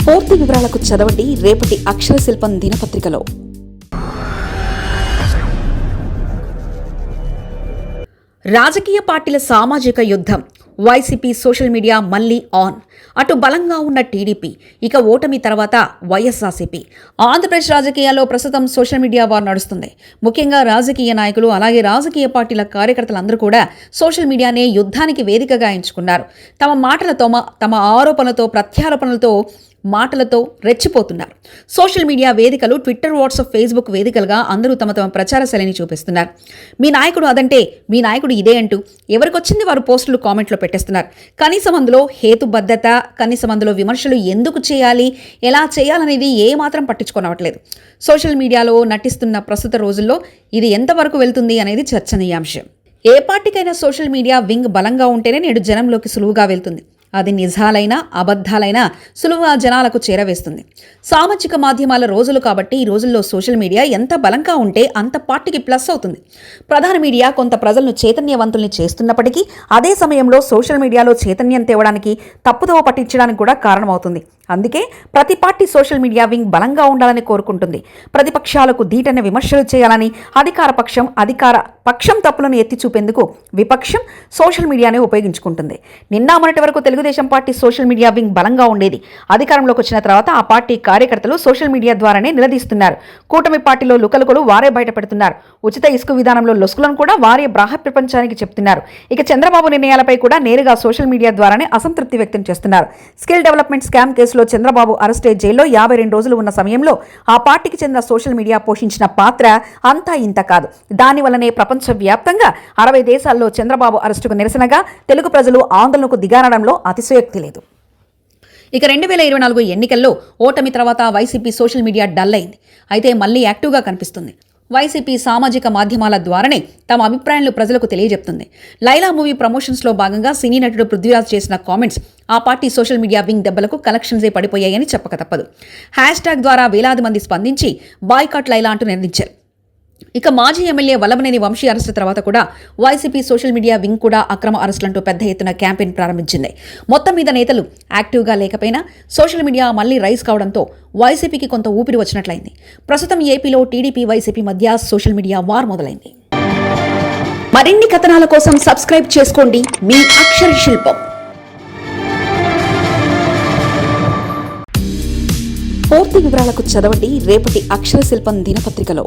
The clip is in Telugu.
పూర్తి వివరాలకు చదవండి రేపటి అక్షర శిల్పం దినపత్రికలో. రాజకీయ పార్టీల సామాజిక యుద్ధం. వైసీపీ సోషల్ మీడియా మళ్లీ ఆన్. అటు బలంగా ఉన్న టీడీపీ, ఇక ఓటమి తర్వాత వైఎస్ఆర్సీపీ. ఆంధ్రప్రదేశ్ రాజకీయాల్లో ప్రస్తుతం సోషల్ మీడియా వార్ నడుస్తుంది. ముఖ్యంగా రాజకీయ నాయకులు అలాగే రాజకీయ పార్టీల కార్యకర్తలందరూ కూడా సోషల్ మీడియానే యుద్ధానికి వేదికగా ఎంచుకున్నారు. తమ మాటలతో, తమ ఆరోపణలతో, ప్రత్యారోపణలతో, మాటలతో రెచ్చిపోతున్నారు. సోషల్ మీడియా వేదికలు, ట్విట్టర్, వాట్సాప్, ఫేస్బుక్ వేదికలుగా అందరూ తమ తమ ప్రచార శైలిని చూపిస్తున్నారు. మీ నాయకుడు అదంటే, మీ నాయకుడు ఇదే అంటూ ఎవరికొచ్చింది వారు పోస్టులు, కామెంట్లో పెట్టేస్తున్నారు. కనీసం అందులో హేతుబద్ధత, కనీసం అందులో విమర్శలు ఎందుకు చేయాలి, ఎలా చేయాలనేది ఏమాత్రం పట్టించుకోనవట్లేదు. సోషల్ మీడియాలో నటిస్తున్న ప్రస్తుత రోజుల్లో ఇది ఎంతవరకు వెళ్తుంది అనేది చర్చనీయాంశం. ఏ పార్టీకైనా సోషల్ మీడియా వింగ్ బలంగా ఉంటేనే నేడు జనంలోకి సులువుగా వెళ్తుంది. అది నిజాలైనా అబద్ధాలైనా సులువుగా జనాలకు చేరవేస్తుంది. సామాజిక మాధ్యమాల రోజులు కాబట్టి ఈ రోజుల్లో సోషల్ మీడియా ఎంత బలంగా ఉంటే అంత పార్టీకి ప్లస్ అవుతుంది. ప్రధాన మీడియా కొంత ప్రజలను చైతన్యవంతుల్ని చేస్తున్నప్పటికీ అదే సమయంలో సోషల్ మీడియాలో చైతన్యం తేవడానికి, తప్పుదోవ పట్టించడానికి కూడా కారణమవుతుంది. అందుకే ప్రతి పార్టీ సోషల్ మీడియా వింగ్ బలంగా ఉండాలని కోరుకుంటుంది. ప్రతిపక్షాలకు ధీటైన విమర్శలు చేయాలని, అధికార పక్షం తప్పులను ఎత్తి చూపేందుకు విపక్షం సోషల్ మీడియానే ఉపయోగించుకుంటుంది. నిన్న మొన్నటి వరకు Telugu Desam party social media wing బలంగా ఉండేది. అధికారంలోకి వచ్చిన తర్వాత ఆ పార్టీ కార్యకర్తలు సోషల్ మీడియా ద్వారానే నిలదీస్తున్నారు. కూటమి పార్టీలో లుకలుకలు వారే బయట పెడుతున్నారు. ఉచిత ఇసుక విధానంలో లొసుకులను కూడా వారే బాహ్య ప్రపంచానికి చెప్తున్నారు. ఇక చంద్రబాబు నిర్ణయాలపై కూడా నేరుగా సోషల్ మీడియా ద్వారానే అసంతృప్తి వ్యక్తం చేస్తున్నారు. స్కిల్ డెవలప్మెంట్ స్కామ్ కేసులో చంద్రబాబు అరెస్టే జైల్లో 52 రోజులు ఉన్న సమయంలో ఆ పార్టీకి చెందిన సోషల్ మీడియా పోషించిన పాత్ర అంతా ఇంత కాదు. దానివల్లనే ప్రపంచవ్యాప్తంగా 60 దేశాల్లో చంద్రబాబు అరెస్టుకు నిరసనగా తెలుగు ప్రజలు ఆందోళనకు దిగారడంలో అతిశయోక్తి లేదు. ఇక 2024 ఎన్నికల్లో ఓటమి తర్వాత వైసీపీ సోషల్ మీడియా డల్ అయింది. అయితే మళ్లీ యాక్టివ్గా కనిపిస్తుంది. వైసీపీ సామాజిక మాధ్యమాల ద్వారానే తమ అభిప్రాయాలను ప్రజలకు తెలియజెప్తుంది. లైలా మూవీ ప్రమోషన్స్లో భాగంగా సినీ నటుడు పృథ్వీరాజ్ చేసిన కామెంట్స్ ఆ పార్టీ సోషల్ మీడియా వింగ్ దెబ్బలకు కలెక్షన్సే పడిపోయాయని చెప్పక తప్పదు. హ్యాష్ట్యాగ్ ద్వారా వేలాది మంది స్పందించి బాయ్కాట్ లైలా అంటూ నిర్ణయించారు. ఇక మాజీ ఎమ్మెల్యే వల్లభనేని వంశీ అరెస్టు తర్వాత కూడా వైసీపీ సోషల్ మీడియా వింగ్ కూడా అక్రమ అరెస్టులంటూ పెద్ద ఎత్తున క్యాంపెయిన్ ప్రారంభించింది. మొత్తం మీద నేతలు యాక్టివ్గా లేకపోయినా సోషల్ మీడియా మళ్లీ రైజ్ కావడంతో వైసీపీకి కొంత ఊపిరి వచ్చినట్లయింది. ప్రస్తుతం ఏపీలో టీడీపీ, వైసీపీ మధ్య సోషల్ మీడియా వార్ మొదలైంది. మరిన్ని కథనాల కోసం సబ్స్క్రైబ్ చేసుకోండి మీ అక్షర శిల్పం. పూర్తి వివరాలకు చదవండి రేపటి అక్షర శిల్పం దినపత్రికలో.